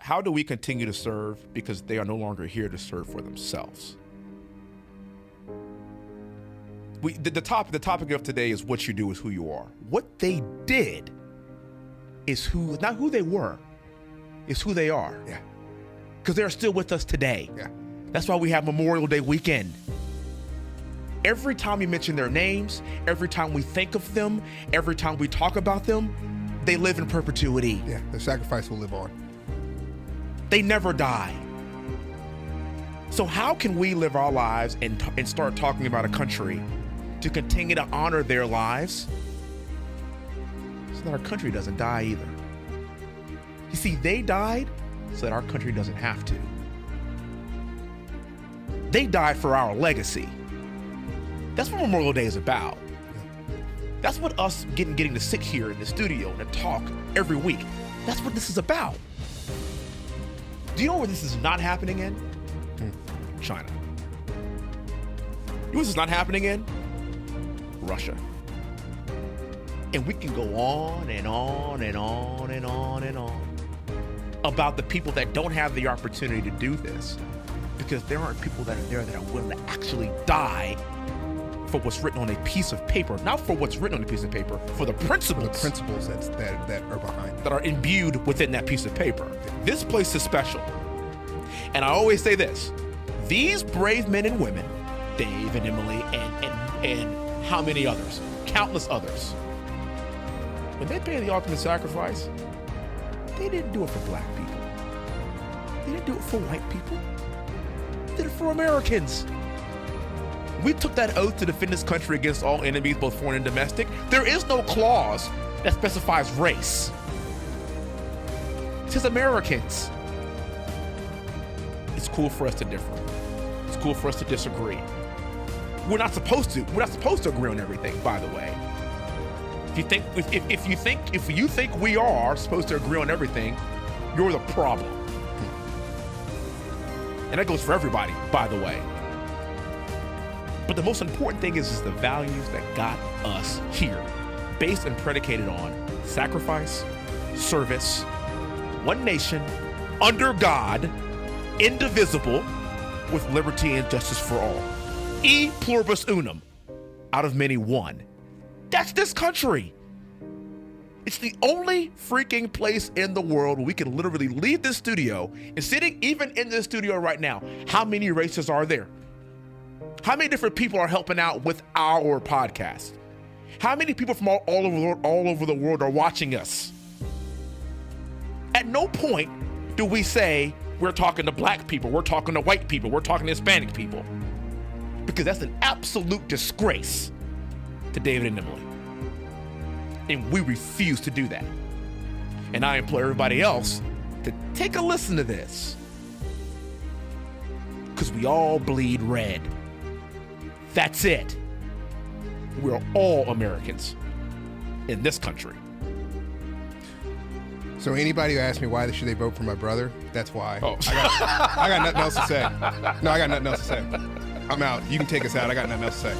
how do we continue to serve because they are no longer here to serve for themselves? The topic of today is what you do is who you are. What they did is not who they were, is who they are. Yeah. Because they're still with us today. Yeah. That's why we have Memorial Day weekend. Every time we mention their names, every time we think of them, every time we talk about them, they live in perpetuity. Yeah, the sacrifice will live on. They never die. So how can we live our lives and start talking about a country to continue to honor their lives so that our country doesn't die either? You see, they died so that our country doesn't have to. They died for our legacy. That's what Memorial Day is about. That's what us getting to sit here in the studio and to talk every week. That's what this is about. Do you know where this is not happening in? China. You know what this is not happening in? Russia. And we can go on and on and on and on and on about the people that don't have the opportunity to do this, because there aren't people that are there that are willing to actually die for what's written on a piece of paper. Not for what's written on a piece of paper, for the principles. The principles that are behind it. That are imbued within that piece of paper. This place is special. And I always say this, these brave men and women, Dave and Emily and how many others, countless others, when they pay the ultimate sacrifice, they didn't do it for black people. They didn't do it for white people. They did it for Americans. We took that oath to defend this country against all enemies, both foreign and domestic. There is no clause that specifies race. It says Americans. It's cool for us to differ. It's cool for us to disagree. We're not supposed to. We're not supposed to agree on everything, by the way. If you think we are supposed to agree on everything, you're the problem. And that goes for everybody, by the way. But the most important thing is the values that got us here, based and predicated on sacrifice, service, one nation, under God, indivisible, with liberty and justice for all. E pluribus unum, out of many one. That's this country. It's the only freaking place in the world where we can literally leave this studio, and sitting even in this studio right now, how many races are there? How many different people are helping out with our podcast? How many people from all over the world are watching us? At no point do we say we're talking to black people, we're talking to white people, we're talking to Hispanic people. Because that's an absolute disgrace to David and Emily. And we refuse to do that. And I implore everybody else to take a listen to this. Because we all bleed red. That's it. We're all Americans in this country. So anybody who asks me why should they vote for my brother, that's why. Oh. I got nothing else to say. No, I got nothing else to say. I'm out. You can take us out. I got nothing else to say.